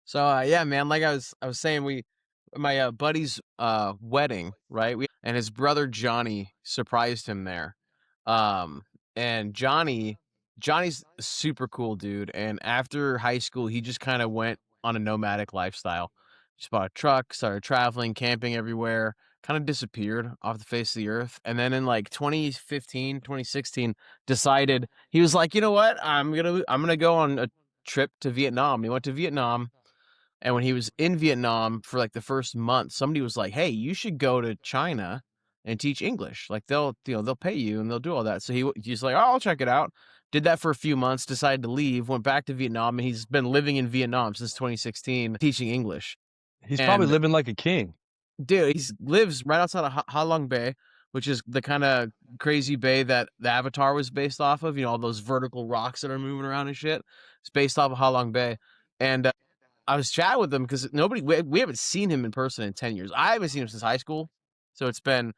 So, yeah, man, like I was saying, my buddy's wedding, right? And his brother Johnny surprised him there. Um, and Johnny's a super cool dude. And after high school, he just kind of went on a nomadic lifestyle. Just bought a truck, started traveling, camping everywhere, kind of disappeared off the face of the earth. And then in like 2015, 2016, decided he was like, you know what? I'm gonna go on a trip to Vietnam. He went to Vietnam, and when he was in Vietnam for like the first month, somebody was like, "Hey, you should go to China and teach English. Like they'll pay you and they'll do all that." So he's like, "Oh, I'll check it out." Did that for a few months, decided to leave, went back to Vietnam, and he's been living in Vietnam since 2016 teaching English. He's probably And living like a king. dude, he lives right outside of Ha Long Bay, which is the kinda crazy bay that the Avatar was based off of, all those vertical rocks that are moving around and shit. It's based off of Ha Long Bay. And I was chatting with him because we haven't seen him in person in 10 years. I haven't seen him since high school, so it's been,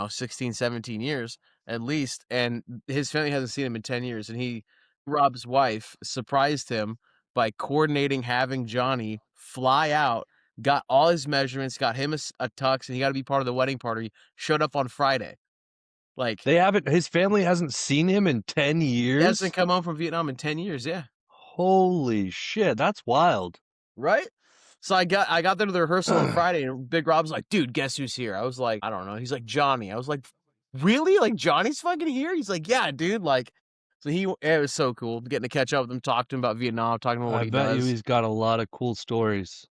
16, 17 years at least, and his family hasn't seen him in 10 years, and Rob's wife surprised him by coordinating having Johnny fly out, got all his measurements, got him a tux, and he got to be part of the wedding party, showed up on Friday. Like, His family hasn't seen him in 10 he hasn't years? come home from Vietnam in 10 years, yeah. Holy shit, that's wild. Right? So I got there to the rehearsal on Friday, and Big Rob's like, "Dude, guess who's here?" I was like, "I don't know." He's like, "Johnny." I was like, "Really? Like Johnny's fucking here?" He's like, "Yeah, dude." Like, so it was so cool getting to catch up with him, talk to him about Vietnam, talking about what I he bet you does. he's got a lot of cool stories.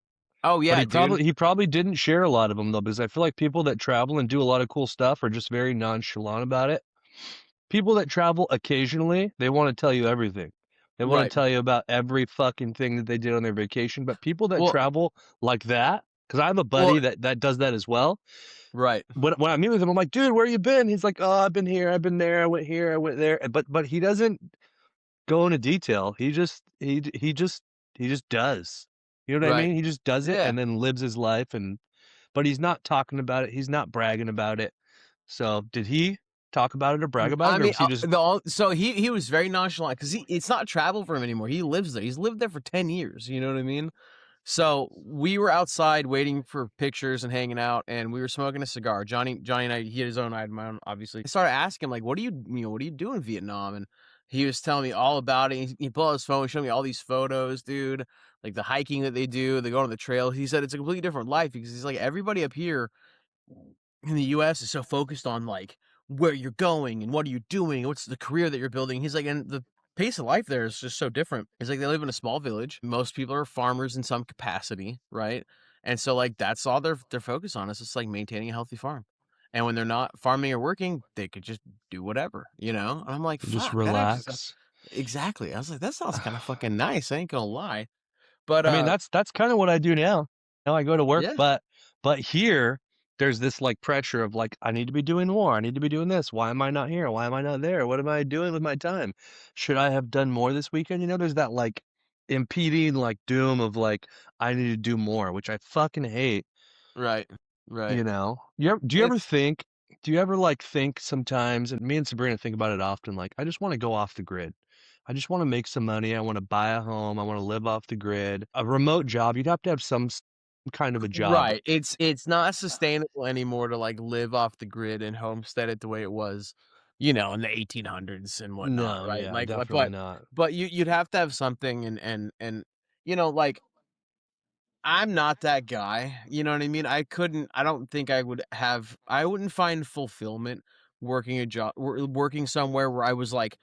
Oh But yeah, dude. he probably didn't share a lot of them though, because I feel like people that travel and do a lot of cool stuff are just very nonchalant about it. People that travel occasionally, they wanna tell you everything. They wanna Right. tell you about every fucking thing that they did on their vacation, but people that Well, travel like that, because I have a well, buddy that does that as well. right. When I meet with him, I'm like, "Dude, where you been?" He's like, "Oh, I've been here, I've been there, I went here, I went there." But he doesn't go into detail. He just does. You know what I Right. mean? He just does it Yeah. and then lives his life, but he's not talking about it, he's not bragging about it. So, did he talk about it or brag about I it, or mean, was he just so he was very nonchalant because it's not travel for him anymore. He lives there. He's lived there for 10 years. You know what I mean? So we were outside waiting for pictures and hanging out, and we were smoking a cigar. Johnny and I, he had his own, I had my own, obviously. I started asking him, like, what do you do in Vietnam? And he was telling me all about it. He pulled out his phone, showed me all these photos, dude, like the hiking that they do. They go on the trail. He said it's a completely different life because he's like, everybody up here in the US is so focused on like where you're going and what are you doing, what's the career that you're building. He's like, and the pace of life there is just so different. It's like they live in a small village. Most people are farmers in some capacity, right? And so like that's all they're focused on is just like maintaining a healthy farm. And when they're not farming or working, they could just do whatever, you know? And I'm like, just fuck, that actually sounds relax? exactly. I was like, that sounds kind of fucking nice. I ain't gonna lie. But I mean, that's kinda what I do now. Now I go to work, yeah, but here, there's this, like, pressure of, like, I need to be doing more, I need to be doing this, why am I not here? Why am I not there? What am I doing with my time? Should I have done more this weekend? You know, there's that, like, impeding, like, doom of, like, I need to do more, which I fucking hate, right. Right. you know? It's Do you ever, like, think sometimes, and me and Sabrina think about it often, like, I just wanna go off the grid. I just wanna make some money, I wanna buy a home, I wanna live off the grid. A remote job, you'd have to have some kind of a job. right. It's not sustainable anymore to, like, live off the grid and homestead it the way it was, in the 1800s and whatnot, No, right? yeah, Like, definitely not. but you'd have to have something like, I'm not that guy, you know what I mean? I don't think I wouldn't find fulfillment working a job working somewhere where I was, like,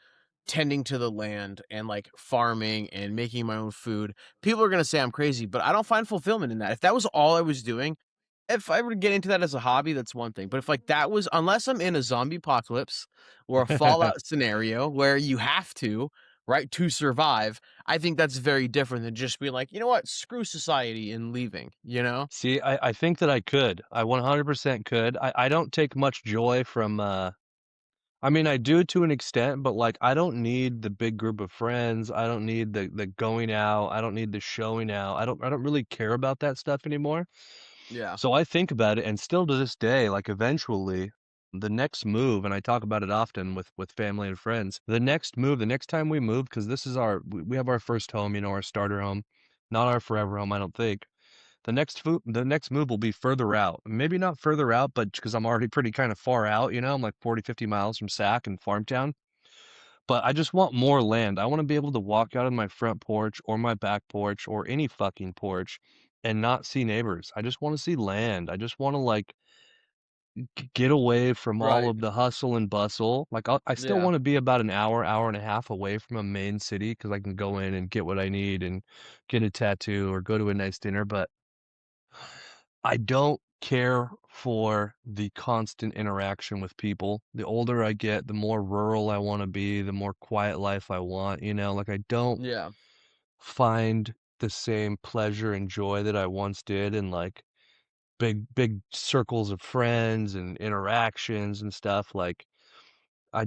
tending to the land and, like, farming and making my own food. People are gonna say I'm crazy, but I don't find fulfillment in that. If that was all I was doing, if I were to get into that as a hobby, that's one thing, but if, like, that was unless I'm in a zombie apocalypse or a Fallout scenario where you have to, right, to survive, I think that's very different than just being like, "You know what? Screw society," and leaving, you know? See, I think that I could. I 100% could. I don't take much joy from, I mean, I do to an extent, but, like, I don't need the big group of friends, I don't need the going out, I don't need the showing out, I don't really care about that stuff anymore. Yeah. So I think about it, and still to this day, like, eventually, the next move, and I talk about it often with family and friends, the next move, the next time we move, because this is we have our first home, you know, our starter home. Not our forever home, I don't think. The next move will be further out. Maybe not further out, but because I'm already pretty kind of far out, you know, I'm like 40, 50 miles from Sac and Farmtown. But I just want more land. I want to be able to walk out on my front porch or my back porch or any fucking porch and not see neighbors. I just want to see land. I just want to like get away from all Right. of the hustle and bustle. Like I still Yeah. want to be about an hour, hour and a half away from a main city because I can go in and get what I need and get a tattoo or go to a nice dinner. But I don't care for the constant interaction with people. The older I get, the more rural I want to be, the more quiet life I want, you know, like I don't Yeah. find the same pleasure and joy that I once did in like big circles of friends and interactions and stuff. Like I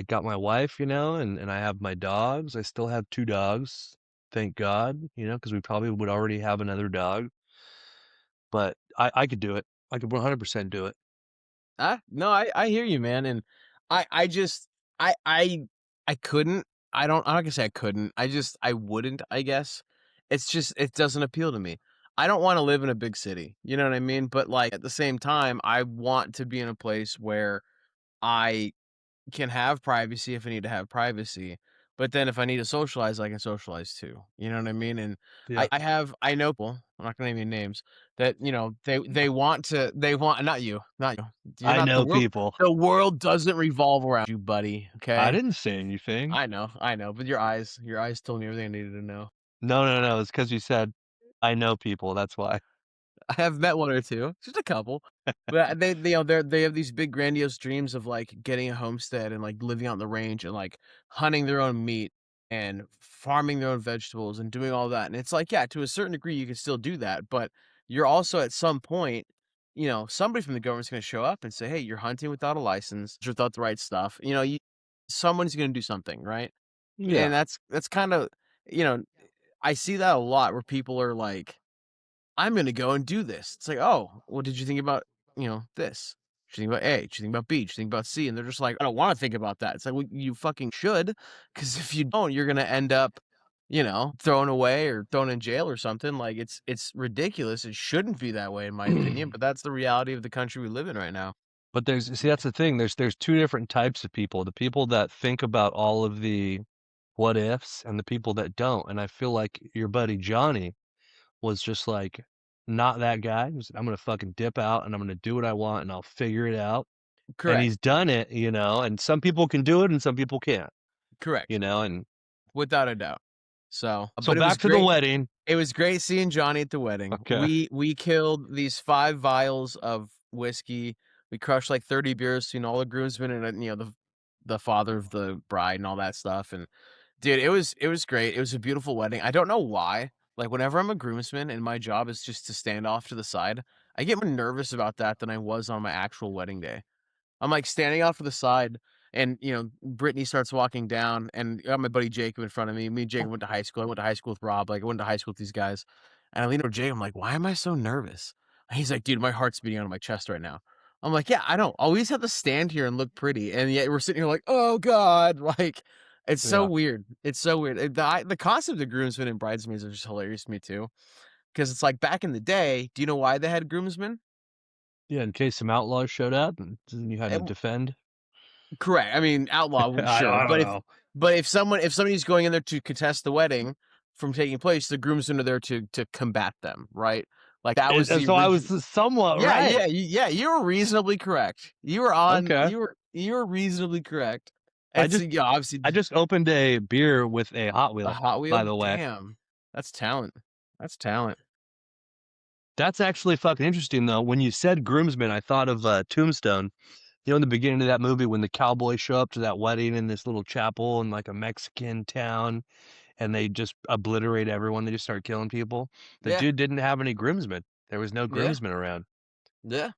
got my wife, you know, and I have my dogs. I still have 2 dogs, thank God, you know, because we probably would already have another dog. But I could do it. I could 100% do it. No, I hear you, man, and I just I I I couldn't. I'm not gonna say I couldn't. I wouldn't, I guess. It's just it doesn't appeal to me. I don't wanna live in a big city, you know what I mean? But, like, at the same time, I want to be in a place where I can have privacy if I need to have privacy, but then if I need to socialize, I can socialize too, you know what I mean? And Yeah. I know people, I'm not gonna name any names, that, you know, they want not you, you're I not know people. the world doesn't revolve around you, buddy, I okay? didn't say anything. I know, but your eyes told me everything I needed to know. No, no, no, it's because you said, "I know people," that's why. I have met 1 or 2, just a couple, but they, you know, they have these big grandiose dreams of, like, getting a homestead and, like, living out in the range and, like, hunting their own meat and farming their own vegetables and doing all that, and it's like, yeah, to a certain degree, you can still do that, but you're also at some point, you know, somebody from the government's gonna show up and say, "Hey, you're hunting without a license, without the right stuff." You know, you someone's gonna do something, right? And Yeah. that's kinda, you know, I see that a lot where people are like, I'm gonna go and do this. It's like, "Oh, what did you think about, you know, this? Did you think about A? Did you think about B? Did you think about C?" And they're just like, "I don't wanna think about that." It's like, "Well, you fucking should, because if you don't, you're gonna end up, you know, thrown away or thrown in jail or something." Like, it's ridiculous. It shouldn't be that way, in my opinion, but that's the reality of the country we live in right now. But there's see, that's the thing, there's 2 different types of people, the people that think about all of the what ifs and the people that don't, and I feel like your buddy Johnny was just, like, not that guy. He was, "I'm gonna fucking dip out, and I'm gonna do what I want, and I'll figure it out," and Correct, he's done it, you know, and some people can do it and some people can't, you correct, know, and without a doubt. So, so but it was back to the great. wedding. It was great seeing Johnny at the wedding. Okay. We killed these 5 vials of whiskey. We crushed, like, 30 beers between all the groomsmen and, you know, the father of the bride and all that stuff, and, dude, it was great. It was a beautiful wedding. I don't know why. Like, whenever I'm a groomsman and my job is just to stand off to the side, I get more nervous about that than I was on my actual wedding day. I'm, like, standing off to the side, and, you know, Brittany starts walking down, and I got my buddy Jacob in front of me. Me and Jacob went to high school. I went to high school with Rob. Like, I went to high school with these guys. And I leaned over to Jacob. I'm like, "Why am I so nervous?" And he's like, "Dude, my heart's beating out of my chest right now." I'm like, "Yeah, I don't always have to stand here and look pretty." And yet we're sitting here like, "Oh God." Like, it's so Yeah. weird. It's so weird. The costume of the groomsmen and bridesmaids are just hilarious to me too. Because it's like back in the day, do you know why they had groomsmen? Yeah, in case some outlaws showed up and you had to defend. Correct. I mean, outlaw, sure, I don't but know. if somebody's going in there to contest the wedding from taking place, the groomsmen are there to combat them, right? Like, that was And the so I origin. was somewhat Yeah, right. yeah, you were reasonably correct. Okay. You were reasonably correct. I It's, just yeah, obviously, I just opened a beer with a Hot a Wheel, Hot by Wheel? the way. Damn. That's talent. That's talent. That's actually fucking interesting, though. When you said groomsmen, I thought of, Tombstone. You know, in the beginning of that movie when the cowboys show up to that wedding in this little chapel in, like, a Mexican town, and they just obliterate everyone, they just start killing people? The Yeah, dude didn't have any groomsmen. There was no yeah, groomsmen around. yeah.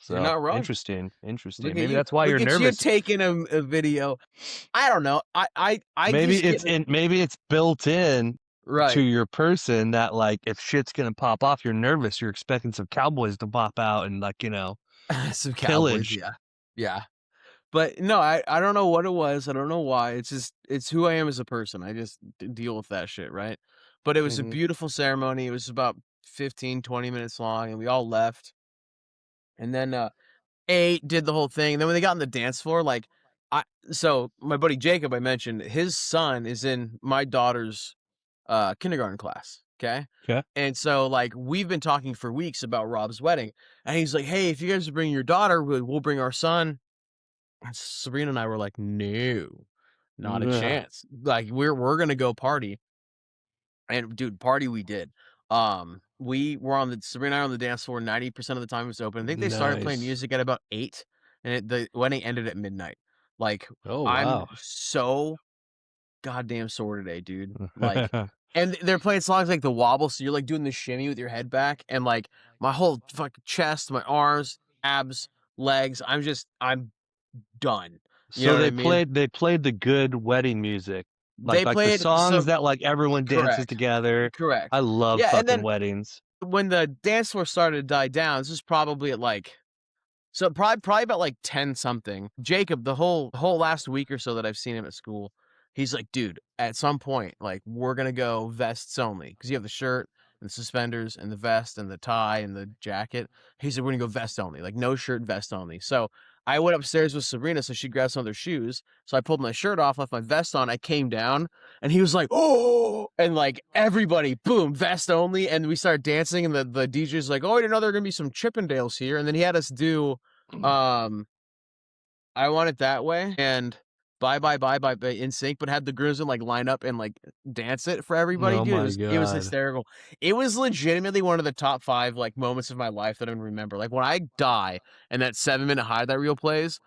You're So, not wrong. interesting, interesting. Look at Maybe you. that's why Look you're at you nervous. taking a video. I don't know. I just get Maybe it's built in to right. your person that, like, if shit's gonna pop off, you're nervous, you're expecting some cowboys to pop out and, like, you know, Some cowboys, pillage. yeah. Yeah. But no, I don't know what it was, I don't know why, it's just it's who I am as a person, I just d deal with that shit, right? but it was a Mhm. beautiful ceremony. It was about 15, 20 minutes long, and we all left, and then, ate, did the whole thing, and then when they got on the dance floor, like, I so my buddy Jacob, I mentioned, his son is in my daughter's, kindergarten class, okay? 'Kay. And so, like, we've been talking for weeks about Rob's wedding, and he's like, "Hey, if you guys bring your daughter, we'll bring our son." And Sabrina and I were like, "No, not a Yeah. chance. Like, we're gonna go party." And dude, party we did. We were on the Sabrina and I were on the dance floor 90% of the time it was open. I think they started playing Nice. music at about 8, and the wedding ended at midnight. Like, Oh, I'm wow. so goddamn sore today, dude. Like, and they're playing songs like the wobble, so you're like doing the shimmy with your head back, and like my whole fucking chest, my arms, abs, legs. I'm done. You know So what I mean? they played the good wedding music, They like the played songs so that, like, everyone dances correct, together. I correct. love Yeah, and fucking then weddings. when the dance floor started to die down, this is probably at like so probably about like 10 something. Jacob, the whole last week or so that I've seen him at school, he's like, dude, at some point, like we're gonna go vests only because you have the shirt and the suspenders and the vest and the tie and the jacket. He said we're gonna go vest only, like no shirt, vest only. So I went upstairs with Sabrina so she grabbed some of their shoes. So I pulled my shirt off, left my vest on. I came down and he was like, "Oh!" And like everybody, boom, vest only. And we started dancing. And the DJ's like, "Oh, I didn't know there were gonna be some Chippendales here." And then he had us do um, I Want It That Way and Bye Bye Bye Bye by NSYNC, but had the groomsmen, like, line up and, like, dance it for everybody, Oh dude, my it was god. hysterical. It was legitimately one of the top 5, like, moments of my life that I remember. Like, when I die and that 7-minute highlight reel plays,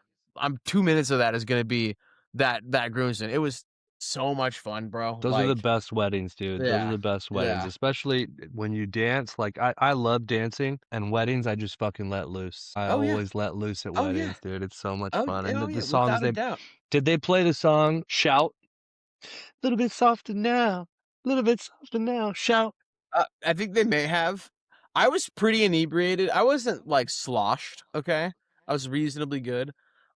2 minutes of that is gonna be that groomsman. It was so much fun, bro, Those are the like best weddings, dude. Those are yeah, the best weddings, yeah. especially when you dance. Like, I love dancing, and weddings, I just fucking let loose. I Oh, yeah. always let loose at Oh, yeah. weddings, dude. It's so much fun, and Oh, the yeah, songs without a they doubt. did they play the song "Shout"? "Little bit softer now, little bit softer now, shout." I think they may have. I was pretty inebriated. I wasn't, like, sloshed, okay? I was reasonably good.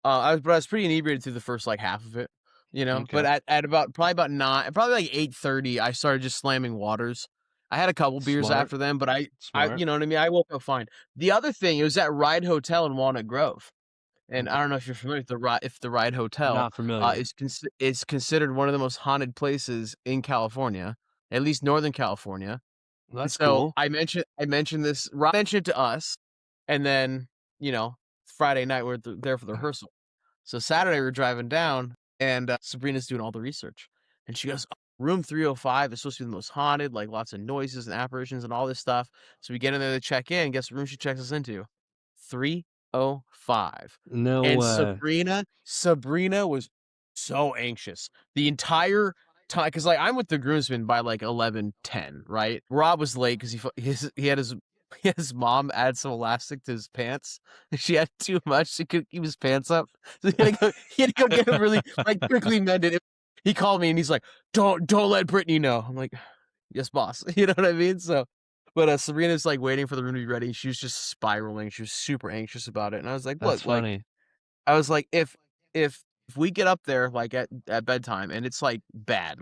I was pretty inebriated through the first, like, half of it, you know? But Okay, at about probably about 9 probably, like, 8:30, I started just slamming waters. I had a couple beers smart, after them, but I smart. you know what I mean? I woke up fine. The other thing, it was at Ride Hotel in Walnut Grove, and I Okay, don't know if you're familiar with the Ride Hotel, not familiar. is considered one of the most haunted places in California, at least Northern California. And That's so cool. I mentioned this Rob mentioned it to us, and then, you know, Friday night, we're there for the rehearsal. So Saturday, we're driving down, and, Sabrina's doing all the research, and she goes, "Oh, room 305 is supposed to be the most haunted, like, lots of noises and apparitions and all this stuff." So we get in there to check in, guess what room she checks us into? 305. No And way. Sabrina was so anxious. The entire time, because like, I'm with the groomsmen by, like, 11:10, right? Rob was late 'cause he had his his mom add some elastic to his pants. She had too much, she couldn't keep his pants up. So he had to go get him really, like, quickly mended. He called me and he's like, Don't let Brittany know." I'm like, "Yes, boss." You know what I mean? So but, Sabrina's, like, waiting for the room to be ready. She was just spiraling. She was super anxious about it, and I was like, That's "Look, like" funny. I was like, if we get up there, like, at bedtime and it's, like, bad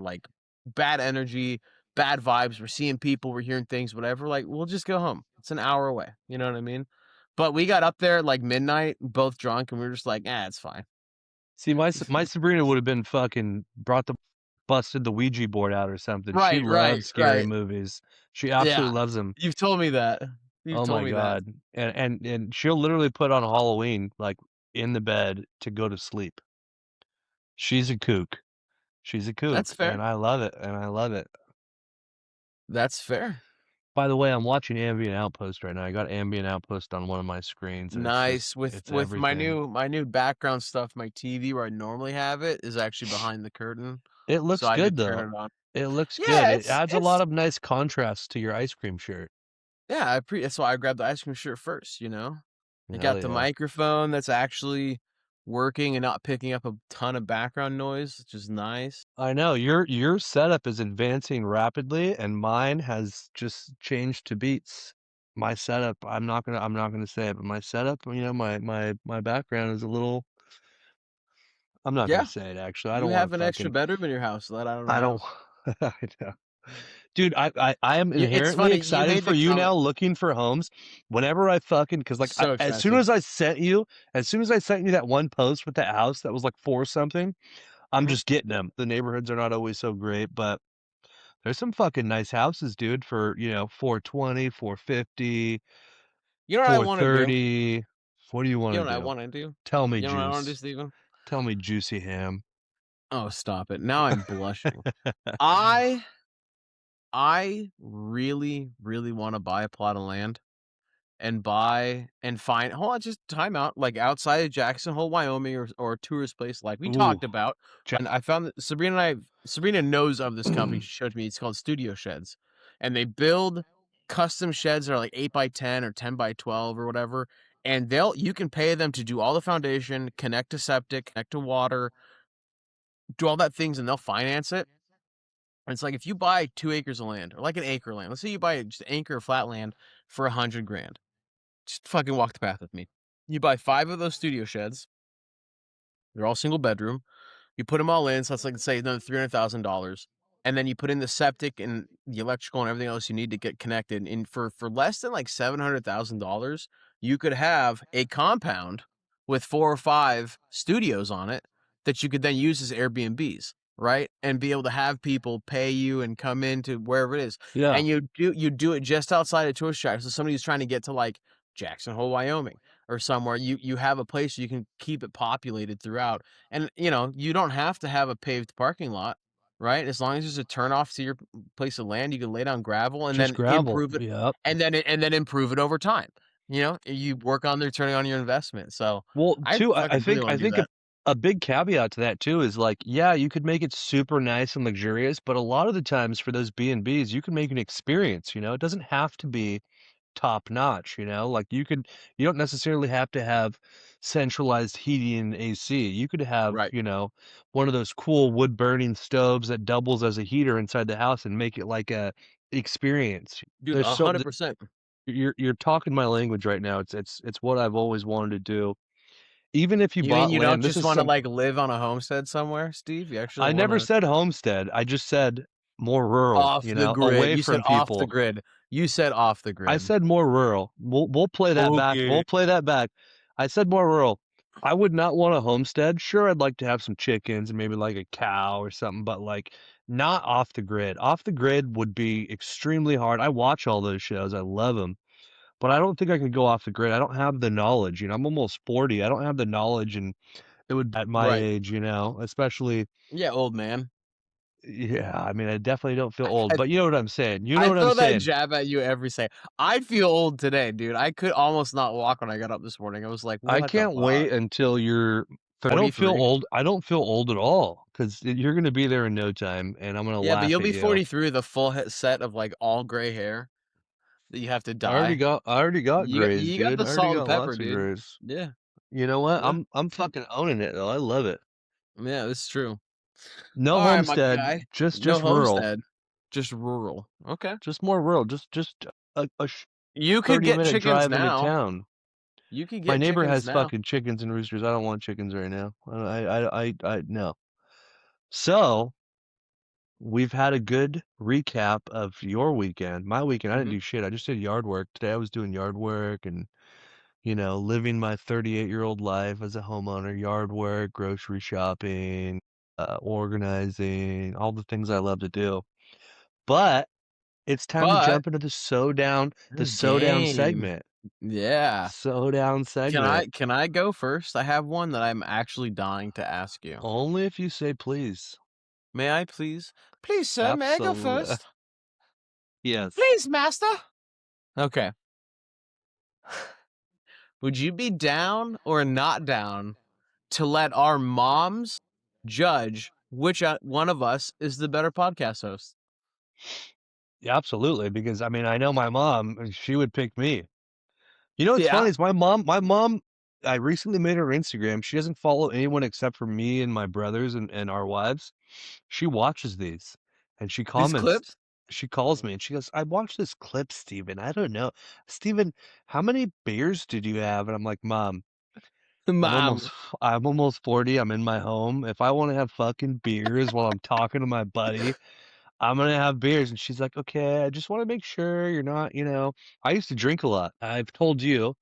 energy, bad vibes, we're seeing people, we're hearing things, whatever, like, we'll just go home. It's an hour away." You know what I mean? But we got up there at, like, midnight, both drunk, and we were just like, it's fine." See, my Sabrina would have been fucking busted the Ouija board out or something. She Right, right, loves scary right. movies. She Yeah. absolutely loves them. You've told me that. You've Oh told my me that. god. And she'll literally put on Halloween, like, in the bed to go to sleep. She's a kook. She's a That's kook, and fair. I love it, and I love it. That's fair. By the way, I'm watching Ambient Outpost right now. I got Ambient Outpost on one of my screens, and it's just Nice. With it's everything. my new background stuff, my TV where I normally have it is actually behind the curtain, It so looks I had to good, turn though. it on. It looks good. Yeah, It adds a lot it's of nice contrast to your ice cream shirt. yeah, that's why I grabbed the ice cream shirt first, you know? I Hell got the yeah. microphone that's actually working and not picking up a ton of background noise, which is nice. I know, your setup is advancing rapidly, and mine has just changed to beats. My setup, I'm not gonna say it, but my setup, my background is a little I'm not gonna Yeah, say it, actually. I you don't wanna have an extra fucking bedroom in your house that I don't I don't have. I know. Dude, I am It's inherently funny, you excited made for the you comment. now looking for homes. Whenever I fucking, because like So as soon expensive. as I sent you, as soon as I sent you that one post with that house that was like for something, I'm Mhm. just getting them. The neighborhoods are not always so great, but there's some fucking nice houses, dude, for, 420, 450, You know what I wanna do? 430. What do you You want know what to I do? wanna do? Tell me, You know what I wanna do, juice. Steven? Tell me, juicy ham. Oh, stop it. Now I'm blushing. I I really, really wanna buy a plot of land and buy and find hold on, just time out, like, outside of Jackson Hole, Wyoming, or a tourist place like we Ooh, talked about, Jack. and I found that Sabrina knows of this company, she showed me, it's called Studio Sheds, and they build custom sheds that are, like, 8 by 10 or 10 by 12 or whatever, and you can pay them to do all the foundation, connect to septic, connect to water, do all that things, and they'll finance it. And it's like if you buy 2 acres of land or like an acre of land, let's say you buy just an acre of flat land for 100 grand. Just fucking walk the path with me. You buy 5 of those studio sheds. They're all single bedroom. You put them all in, so that's like say another $300,000, and then you put in the septic and the electrical and everything else you need to get connected. And for less than like $700,000, you could have a compound with 4 or 5 studios on it that you could then use as Airbnbs, right? And be able to have people pay you and come into wherever it is. Yeah, And you do it just outside of tourist tracks. So somebody who's trying to get to like Jackson Hole, Wyoming, or somewhere, you have a place you can keep it populated throughout, and, you don't have to have a paved parking lot, right? As long as there's a turnoff to your place of land, you can lay down gravel and just then gravel. improve it, Yep. and then improve it over time. You work on the returning on your investment. So Well, I too, I fucking really think want I to do think that. a big caveat to that too is like, yeah, you could make it super nice and luxurious, but a lot of the times for those B&Bs, you can make an experience, it doesn't have to be top notch, like you don't necessarily have to have centralized heating and AC. You could have, Right. one of those cool wood burning stoves that doubles as a heater inside the house and make it like a experience. Dude, There's so 100%. you're talking my language right now. It's what I've always wanted to do. Even if you You mean bought you don't land, this just is wanna, some like, live on a homestead somewhere, Steve? You actually I don't never wanna said homestead. I just said more rural, off the grid. away You said from off the people. grid. You said off the I grid. said more rural. We'll play that back. Okay. We'll play that back. I said more rural. I would not want a homestead. Sure, I'd like to have some chickens and maybe like a cow or something, but like not off the grid. Off the grid would be extremely hard. I watch all those shows. I love them. But I don't think I could go off the grid. I don't have the knowledge. I'm almost 40. I don't have the knowledge and it would at my Right. age, especially Yeah, old man. yeah, I mean, I definitely don't feel old, but you know what I'm saying. You know I what I'm throw that saying. jab at you every say. I feel old today, dude. I could almost not walk when I got up this morning. I was like, I "What the can't fuck?" wait until you're I don't feel 43? old. I don't feel old at all because you're gonna be there in no time, and I'm gonna Yeah, but laugh you'll at be you. 43 with a full set of, like, all gray hair that you have to I already dye. got I already got You got grays, you got dude. the I already salt and got pepper, lots of dude. grays. Yeah, You know what? yeah, I'm fucking owning it though. I love it. yeah, it's true. No Alright, my homestead, guy. No just rural. homestead, just rural. Okay. Just more rural. Just a You could get 30-minute chickens drive into now. town. You could My get neighbor chickens has now. fucking chickens and roosters. I don't want chickens right now. I no. So we've had a good recap of your weekend. My weekend, I didn't Mhm. do shit. I just did yard work. Today I was doing yard work and, living my 38-year-old life as a homeowner, yard work, grocery shopping, organizing, all the things I love to do. But it's time to But jump into the the so down game. segment. Yeah. So down Can segment. I go first? I have one that I'm actually dying to ask you. Only if you say please. May I please? Please, sir, may I go Absolutely. first? Yes. Please, master. Okay. Would you be down or not down to let our moms judge which one of us is the better podcast host? Yeah, absolutely. Because I mean, I know my mom, and she would pick me. You know what's Yeah. funny is my mom, I recently made her Instagram. She doesn't follow anyone except for me and my brothers and our wives. She watches these and she These comments. clips? She calls me and she goes, I watched this clip, Steven. I don't know. Steven, how many beers did you have? And I'm like, Mom, I'm Mom. almost I'm almost 40. I'm in my home. If I want to have fucking beers while I'm talking to my buddy, I'm gonna have beers, and she's like, "Okay, I just wanna make sure you're not," I used to drink a lot. I've told you,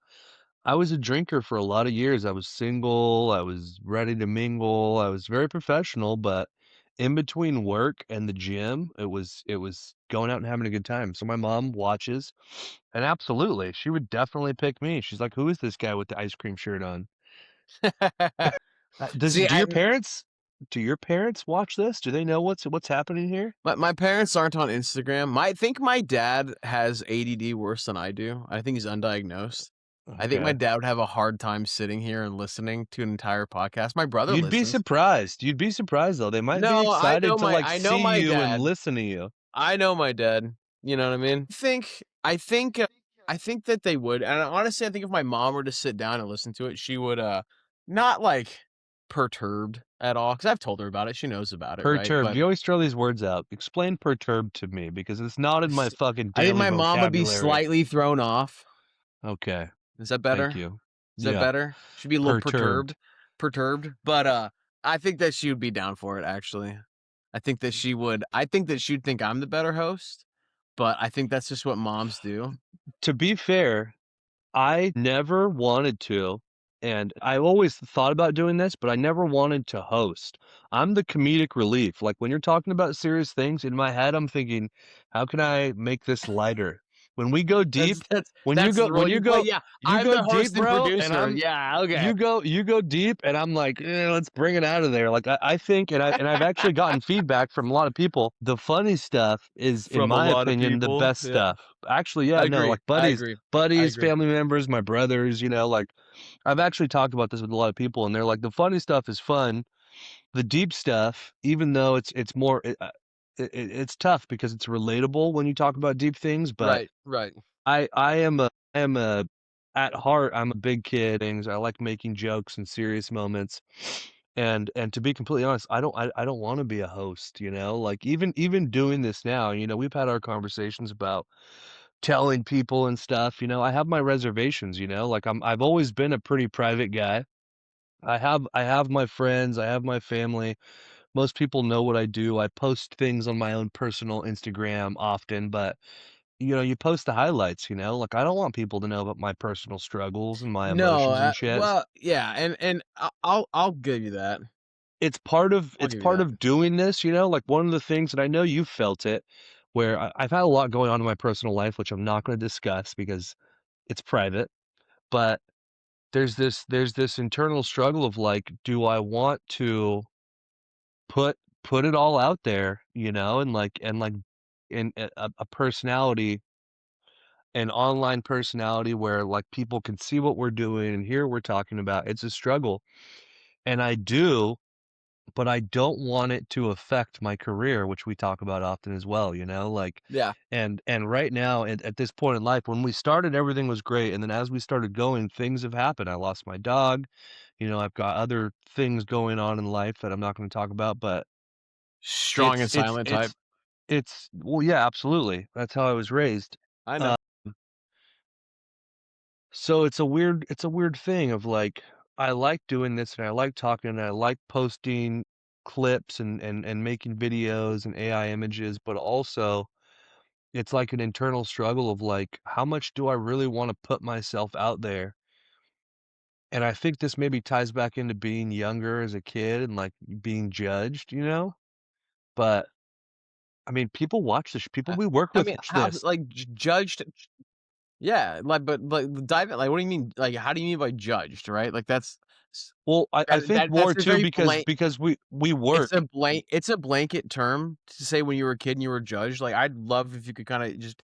I was a drinker for a lot of years. I was single, I was ready to mingle, I was very professional, but in between work and the gym, it was going out and having a good time. So my mom watches, and absolutely, she would definitely pick me. She's like, "Who is this guy with the ice cream shirt on?" Does See, do your parents watch this? Do they know what's happening here? my parents aren't on Instagram. I think my dad has ADD worse than I do. I think he's undiagnosed. I think my Okay. dad would have a hard time sitting here and listening to an entire podcast. My brother You'd be listens. surprised. You'd be surprised, though. They might be No, excited to, like, I know see my you and dad. listen to you. I know my dad. You know what I mean? I think that they would. And honestly, I think if my mom were to sit down and listen to it, she would not like perturbed at all because I've told her about it. She knows about it, right? Perturbed. But You always throw these words out. Explain perturbed to me because it's not in my s- fucking I think daily my mom would be vocabulary. slightly thrown off. Okay. Is that Thank better? you. Is that Yeah. better? Should be a little Perturbed. perturbed. But I think that she would be down for it actually. I think that she'd think I'm the better host, but I think that's just what moms do. To be fair, I never wanted to, and I always thought about doing this, but I never wanted to host. I'm the comedic relief. Like when you're talking about serious things, in my head, I'm thinking, how can I make this lighter? When we go deep, when you That's go, the role when you you play. go, Yeah, you I'm go the deep, host and bro, and producer. I'm Yeah, okay. you go deep, and I'm like, let's bring it out of there. Like I think, and I've actually gotten feedback from a lot of people. The funny stuff is, in From a my lot of opinion, the people. best Yeah, stuff. Actually, yeah, I no, agree. like I buddies, agree. I buddies, agree. family members, my brothers, like I've actually talked about this with a lot of people, and they're like, the funny stuff is fun. The deep stuff, even though it's more, it's tough because it's relatable when you talk about deep things. But Right, right. I am a at heart, I'm a big kid. Things I like making jokes in serious moments. And to be completely honest, I don't want to be a host, like even doing this now, we've had our conversations about telling people and stuff, I have my reservations, like I've always been a pretty private guy. I have my friends, I have my family. Most people know what I do. I post things on my own personal Instagram often, but you post the highlights, like I don't want people to know about my personal struggles and my No, emotions and shit. well, yeah, and I'll give you that. It's part of I'll it's give you part that. of doing this, like one of the things, and I know you've felt it, where I've had a lot going on in my personal life, which I'm not going to discuss because it's private. But there's this internal struggle of like, do I want to put it all out there, and like in a personality, an online personality where like people can see what we're doing and hear what we're talking about. It's a struggle. And I do, but I don't want it to affect my career, which we talk about often as well, like Yeah. and right now at this point in life, when we started, everything was great. And then as we started going, things have happened. I lost my dog. I've got other things going on in life that I'm not going to talk about, but Strong it's and it's silent type. it's it's well, yeah, absolutely. That's how I was raised. I know. Uh, so it's a weird thing of like I like doing this and I like talking and I like posting clips and making videos and AI images, but also it's like an internal struggle of like how much do I really want to put myself out there? And I think this maybe ties back into being younger as a kid and like being judged, But I mean, people watch this. People I we work I with mean, watch how this. like judged. Yeah, but dive in. Like, what do you mean? Like, how do you mean by judged? Right? Like, s- Well, I think that's more a too very because blank. because we work. It's a blanket term to say when you were a kid and you were judged. Like, I'd love if you could kind of just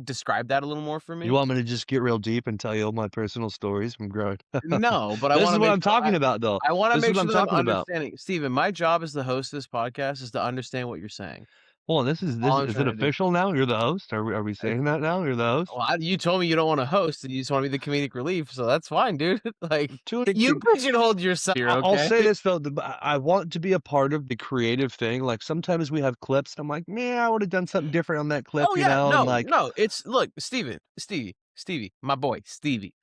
describe that a little more for You me. want me to just get real deep and tell you all my personal stories from growing up? No, but I This want is to what make I'm sure talking about, though. I want to This is make what sure I'm that I'm talking about. understanding. Steven, my job as the host of this podcast is to understand what you're saying. Hold on, this All I'm is it trying to do. official now? You're the host? Are we Uh, saying that now? You're the host? Well, you told me you don't want to host and you just want to be the comedic relief, so that's fine, dude. Like, To you pigeonholed yourself here, I'll okay? say this though, I want to be a part of the creative thing. Like sometimes we have clips, and I'm like, man, I would have done something different on that clip, Oh yeah, and no, like, no. It's look, Stevie, my boy, Stevie.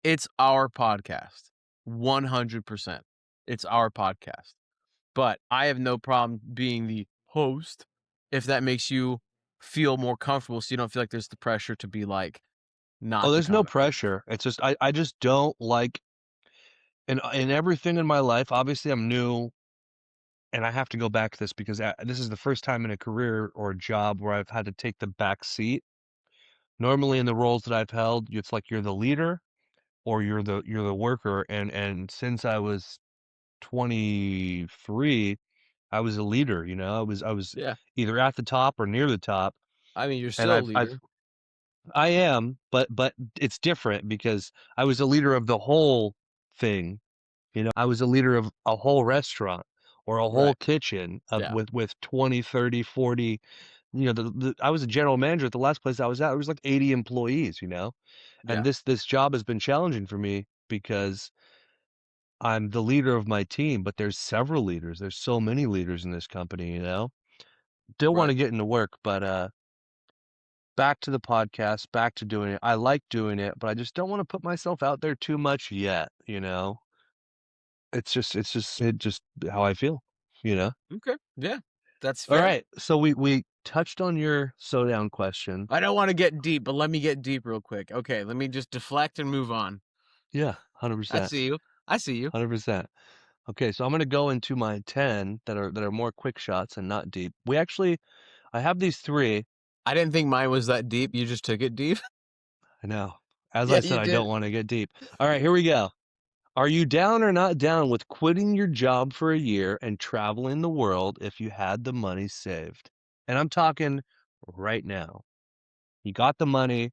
It's our podcast. 100%. It's our podcast. But I have no problem being the host. if that makes you feel more comfortable so you don't feel like there's the pressure to be, like, Oh, not the there's no comic book. pressure. It's just I just don't like in everything in my life, obviously, I'm new, and I have to go back to this because, this is the first time in a career or a job where I've had to take the back seat. Normally, in the roles that I've held, it's like you're the leader or you're the worker, and since I was 23, I was a leader, you know? I was Yeah. either at the top or near the top, I mean, you're and still a I've leader. I am, but it's different because I was a leader of the whole thing, you know? I was a leader of a whole restaurant or a whole Right. kitchen of Yeah. with 20, 30, 40. You know, the I was a general manager at the last place I was at, there was like 80 employees, you know? And Yeah. this job has been challenging for me because I'm the leader of my team, but there's several leaders. There's so many leaders in this company, you know? Still Right. wanna get into work, but, back to the podcast, back to doing it. I like doing it, but I just don't wanna put myself out there too much yet, you know? It's just how I feel, you know? Okay. Yeah. That's fair. Alright, so we touched on your so down question. I don't wanna get deep, but let me get deep real quick. Okay, let me just deflect and move on. Yeah, I 100%, see you. I see you. 100%. Okay, so I'm gonna go into my 10 that are more quick shots and not deep. I have these 3. I didn't think mine was that deep. You just took it deep. I know. As I Yeah, said, you I did. don't wanna get deep. Alright, here we go. Are you down or not down with quitting your job for a year and traveling the world if you had the money saved? And I'm talking right now. You got the money,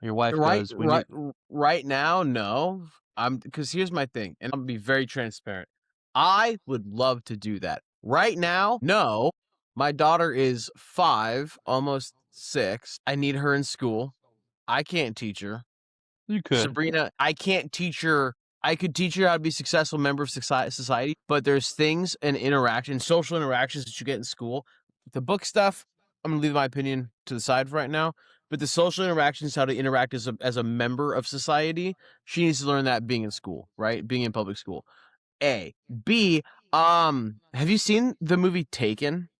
your wife Right, goes, "We right, need." right now, no. I'm because here's my thing, and I'm gonna be very transparent. I would love to do that. Right now, no. My daughter is 5, almost 6. I need her in school. I can't teach her. You could. Sabrina, I can't teach her. I could teach her how to be a successful member of society, but there's things and interactions, social interactions that you get in school. The book stuff, I'm gonna leave my opinion to the side for right now. But the social interactions, how to interact as a member of society, she needs to learn that being in school, right? Being in public school. A. B. Have you seen the movie Taken?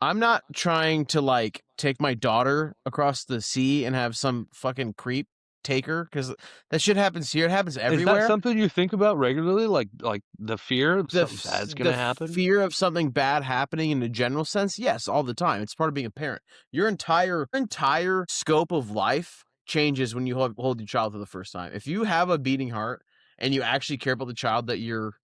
I'm not trying to like take my daughter across the sea and have some fucking creep take her because that shit happens here. It happens Is that everywhere. something you think about regularly? Like the fear of something bad's The gonna happen? fear of something bad happening in a general sense, yes, all the time. It's part of being a parent. Your entire scope of life changes when you hold your child for the first time. If you have a beating heart and you actually care about the child that you're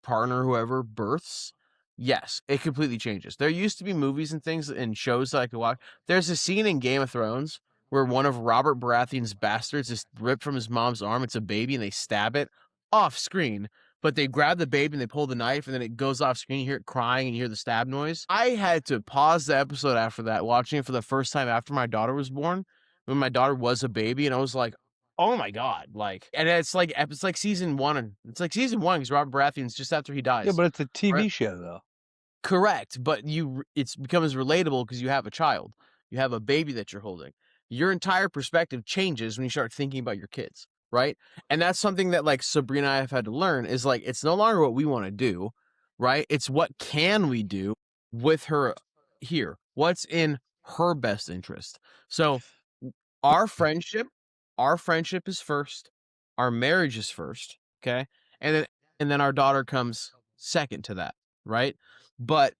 partner, whoever births, yes, it completely changes. There used to be movies and things and shows that I could watch. There's a scene in Game of Thrones where one of Robert Baratheon's bastards is ripped from his mom's arm. It's a baby, and they stab it off screen. But they grab the baby and they pull the knife, and then it goes off screen. You hear it crying and you hear the stab noise. I had to pause the episode after that, watching it for the first time after my daughter was born, when my daughter was a baby, and I was like, oh my god, like, and it's like season 1, and it's like season 1 because Robert Baratheon's just after he Yeah, dies, but it's a right? TV show, though. Correct, but it's becomes relatable because you have a child. You have a baby that you're holding. Your entire perspective changes when you start thinking about your kids, right? And that's something that like Sabrina and I have had to learn is like it's no longer what we want to do, right? It's what can we do with her here? What's in her best interest? So our friendship, our friendship is first, our marriage is first, okay? And then our daughter comes second to that, right? But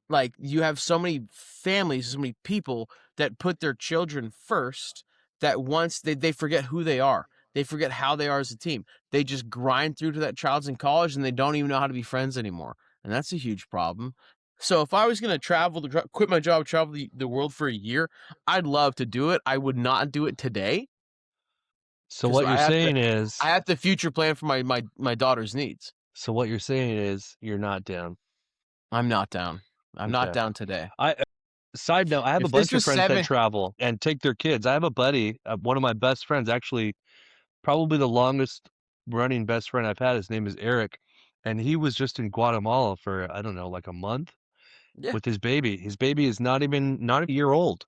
like you have so many families, so many people that put their children first that once they forget who they are. They forget how they are as a team. They just grind through to that child's in college and they don't even know how to be friends anymore. And that's a huge problem. So if I was going to quit my job, travel the world for a year, I'd love to do it. I would not do it today So because what you're saying is I have to future plan for my daughter's needs. so what you're saying is you're not down. I'm not down. I'm not Okay. down today. I Side note, I have a If this bunch of was friends that 7, travel and take their kids. I have a buddy, one of my best friends, actually, probably the longest running best friend I've had. His name is Eric, and he was just in Guatemala for, I don't know, like a month yeah. with his baby. His baby is not a year old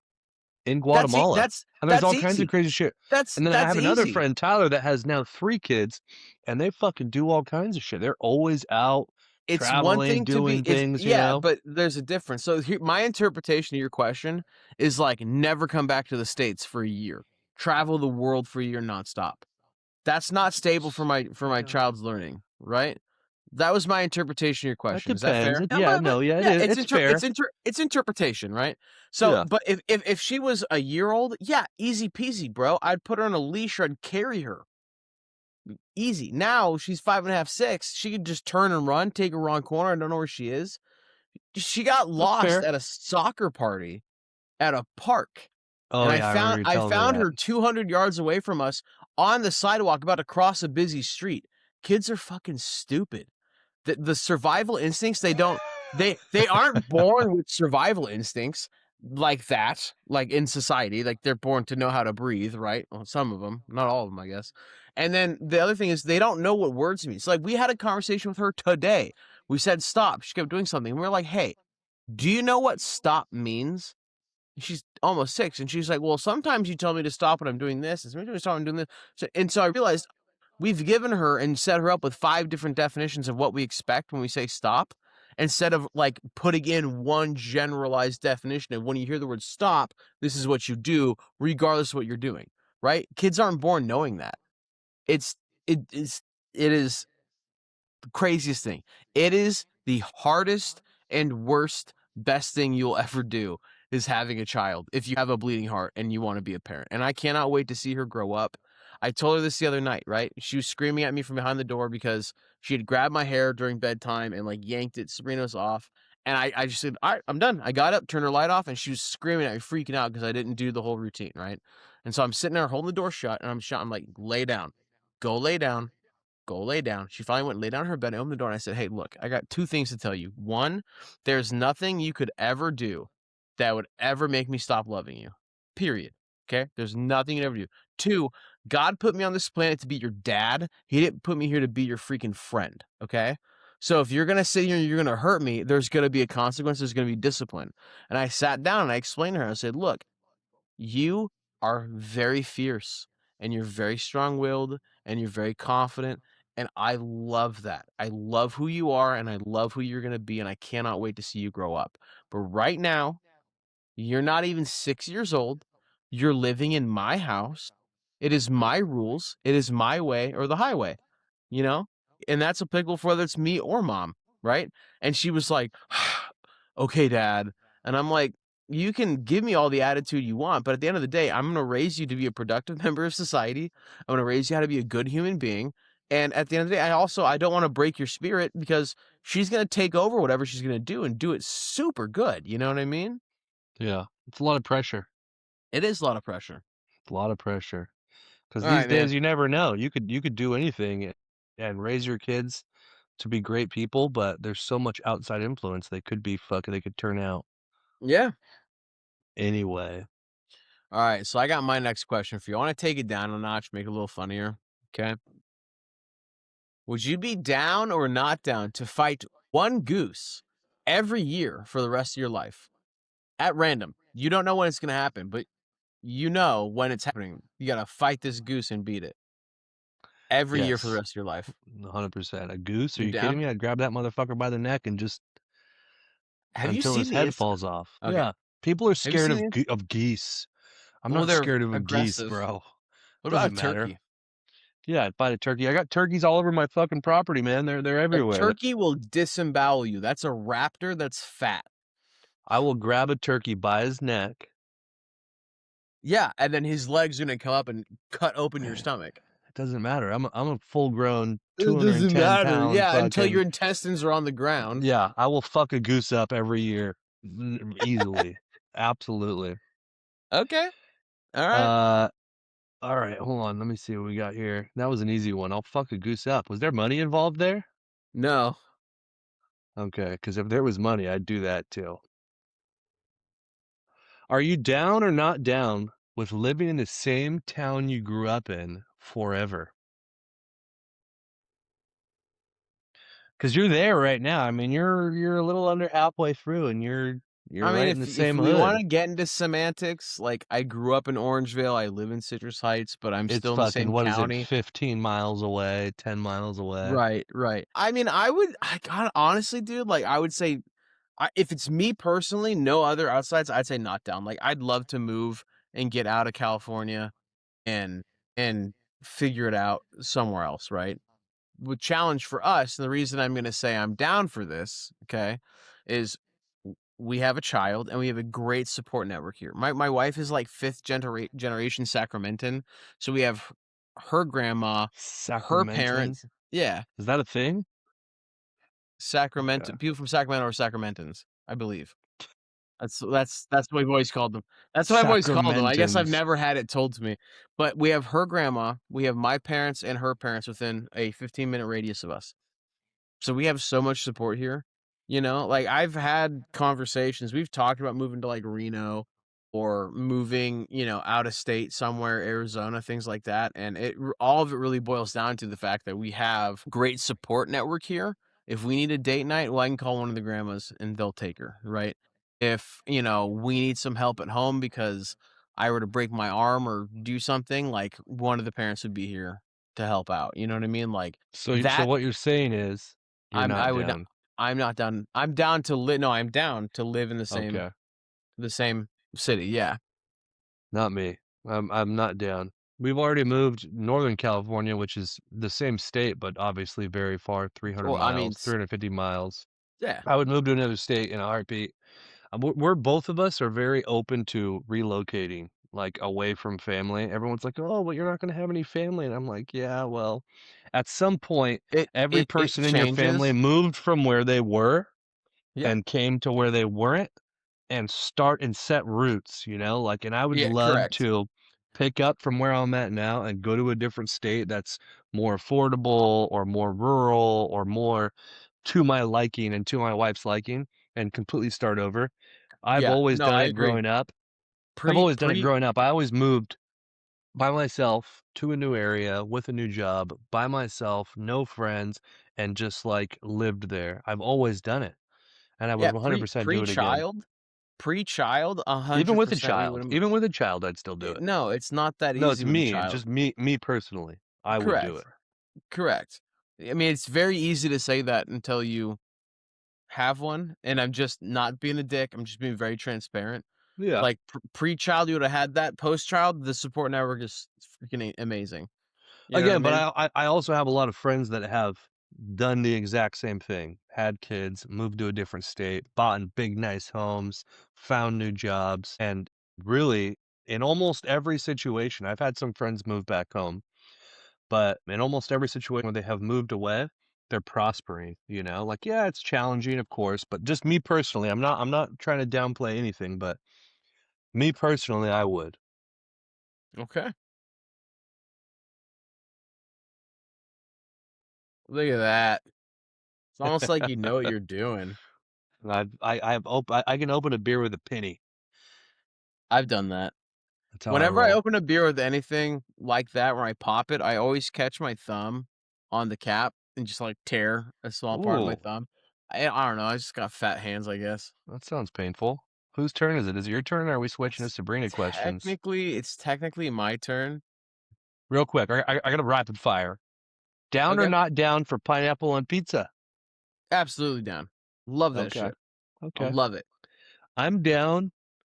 in That's ea Guatemala, and there's that's all kinds of easy. crazy shit. And then I That's have another easy. friend, Tyler, that has now 3 kids, and they fucking do all kinds of shit. They're always out. It's one traveling, thing to be doing it's things, you yeah, know? but there's a difference. So here my interpretation of your question is, like, never come back to the States for a year. Travel the world for a year nonstop. That's not stable for my Yeah. child's learning, right? That was my interpretation of your That question. Is that depends. fair? It Yeah, yeah, no, yeah, it yeah, is. It's fair. it's interpretation, right? So, Yeah. but if she was a year old, yeah, easy peasy, bro. I'd put her on a leash or I'd carry her. Easy. Now she's 5.5, 6. She could just turn and run, take a wrong corner. I don't know where she is. She got That's lost fair. at a soccer party at a park, Oh, and yeah, I remember you I telling me found that. her 200 yards away from us on the sidewalk about to cross a busy street. Kids are fucking stupid. The survival instincts, they aren't born with survival instincts like that, like in society, like they're born to know how to breathe, right? Well, some of them, not all of them, I guess. And then the other thing is they don't know what words mean. So like we had a conversation with her today. We said stop. She kept doing something. We were like, hey, do you know what stop means? She's almost 6, and she's like, "Well, sometimes you tell me to stop when I'm doing this, and sometimes you tell me I'm doing this." So I realized we've given her and set her up with 5 different definitions of what we expect when we say stop, instead of, like, putting in one generalized definition of when you hear the word stop, this is what you do regardless of what you're doing, right? Kids aren't born knowing that. It's it is it is craziest thing. It is the hardest and worst, best thing you'll ever do is having a child if you have a bleeding heart and you want to be a parent. And I cannot wait to see her grow up. I told her this the other night, right? She was screaming at me from behind the door because she had grabbed my hair during bedtime and like yanked it. Sabrina's off. And I just said, all right, I'm done. I got up, turned her light off, and she was screaming at me, freaking out because I didn't do the whole routine, right? And so I'm sitting there holding the door shut and I'm like, lay down, go lay down, go lay down. She finally went and lay down in her bed. I opened the door and I said, hey, look, I got 2 things to tell you. One, there's nothing you could ever do that would ever make me stop loving you. Period. Okay? There's nothing you can ever do. Two, God put me on this planet to be your dad. He didn't put me here to be your freaking friend. Okay? So if you're gonna sit here and you're gonna hurt me, there's gonna be a consequence, there's gonna be discipline. And I sat down and I explained to her, I said, look, you are very fierce and you're very strong-willed and you're very confident, and I love that. I love who you are and I love who you're gonna be, and I cannot wait to see you grow up. But right now, you're not even 6 years old. You're living in my house. It is my rules. It is my way or the highway, you know? And that's applicable for whether it's me or mom, right? And she was like, "Okay, dad." And I'm like, "You can give me all the attitude you want, but at the end of the day, I'm gonna raise you to be a productive member of society. I'm gonna raise you how to be a good human being. And at the end of the day, I don't wanna break your spirit because she's gonna take over whatever she's gonna do and do it super good." You know what I mean? Yeah. It's a lot of pressure. It is a lot of pressure. It's a lot of pressure. Because All these right, man. days you never know. You could do anything and raise your kids to be great people, but there's so much outside influence they could turn out Yeah. anyway. All right, so I got my next question for you. I wanna take it down a notch, make it a little funnier, okay? Would you be down or not down to fight one goose every year for the rest of your life? At random. You don't know when it's gonna happen, but you know when it's happening. You gotta fight this goose and beat it every year for the Yes. rest of your life. 100%. A goose? Are You you kidding down? me? I'd grab that motherfucker by the neck and just Have you until seen his the head inst falls off. Okay. Yeah. People are Have you scared seen of the inst of geese. I'm Well, not they're scared of geese, aggressive. bro. What about a Doesn't matter. turkey? Yeah, I'd bite a turkey. I got turkeys all over my fucking property, man. They're A everywhere. turkey will disembowel you. That's a raptor that's fat. I will grab a turkey by his neck. Yeah, and then his legs are gonna come up and cut open your stomach. It doesn't matter. I'm a full grown It doesn't 210 matter. pound Yeah, until fucking your intestines are on the ground. yeah, I will fuck a goose up every year. Easily. Absolutely. Okay. All right. Uh all right, hold on. Let me see what we got here. That was an easy one. I'll fuck a goose up. Was there money involved there? No. Okay, because if there was money, I'd do that too. Are you down or not down with living in the same town you grew up in forever? Because you're there right now. I mean, you're a little under halfway through, and You're I mean, right in the if same we hood. wanna get into semantics, like, I grew up in Orangevale, I live in Citrus Heights, but I'm It's still in the fucking same what is it, county. 15 miles away, 10 miles away. Right, right. I mean, I got honestly, dude, like, I would say, if it's me personally, no other outsides, I'd say not down. Like, I'd love to move and get out of California and and figure it out somewhere else, right? The challenge for us, and the reason I'm gonna say I'm down for this, okay, is we have a child and we have a great support network here. My wife is like fifth generation Sacramentan, so we have her grandma, her Sacramentans? parents, yeah, Is that a thing? Sacramento Okay. people from Sacramento are Sacramentans, I believe. That's what I've always called them. That's what I've always called them. I guess I've Sacramentans. never had it told to me. But we have her grandma, we have my parents and her parents within a 15-minute radius of us. So we have so much support here, like, I've had conversations, we've talked about moving to, like, Reno or moving, out of state somewhere, Arizona, things like that, and all of it really boils down to the fact that we have great support network here. If we need a date night, well, I can call one of the grandmas and they'll take her, right? If, we need some help at home because I were to break my arm or do something, like, one of the parents would be here to help out, you know what I mean? Like, So that what you're saying is you're I'm not I would not down. I'm not down I'm down to live. No, I'm down to live in Okay. the same city, yeah. Not me. I'm not down. We've already moved Northern California, which is the same state, but obviously very far, 300 Well, I mean, miles, 350 miles. yeah. I would move to another state in a heartbeat. We're both of us are very open to relocating, like, away from family. Everyone's like, "Oh, well, you're not gonna have any family," and I'm like, "Yeah, well, at some point, It every it person in your family changes. moved from where they were Yeah. and came to where they weren't and start and set roots, like, and I would Yeah, love correct. to pick up from where I'm at now and go to a different state that's more affordable or more rural or more to my liking and to my wife's liking and completely start over. I've Yeah, always no, done I it agree. growing up. I've Pre always done it pre growing up. I always moved by myself to a new area with a new job, by myself, no friends, and just, like, lived there. I've always done it, and I would yeah, 100% do it again. pre-child pre-child, Even with a 100% we child, would've even with a child, I'd still do it. no, it's not that No, it's easy with a me, child. just me personally. I would do Correct, it. correct. I mean, it's very easy to say that until you have one, and I'm just not being a dick, I'm just being very transparent. Yeah. Like, pre-child, you would've had that. Post-child, the support network is freaking amazing. You know what I Again, but mean? I also have a lot of friends that have done the exact same thing, had kids, moved to a different state, bought in big, nice homes, found new jobs, and really, in almost every situation I've had some friends move back home, but in almost every situation where they have moved away, they're prospering, Like, yeah, it's challenging, of course, but just me personally, I'm not trying to downplay anything, but me personally, I would. Okay. Look at that. It's almost like you know what you're doing. And I can open a beer with a penny. I've done that. That's how I Whenever I roll. open a beer with anything like that where I pop it, I always catch my thumb on the cap and just, like, tear a small part of my Ooh, thumb. I don't know, I just got fat hands, I guess. that sounds painful. Whose turn is it? Is it your turn, or are we switching to Sabrina questions? It's technically my turn. Real quick, I got a rapid fire. Down or Okay. not down for pineapple on pizza? Absolutely down. Love that Okay, shit. I okay. love it. I'm down.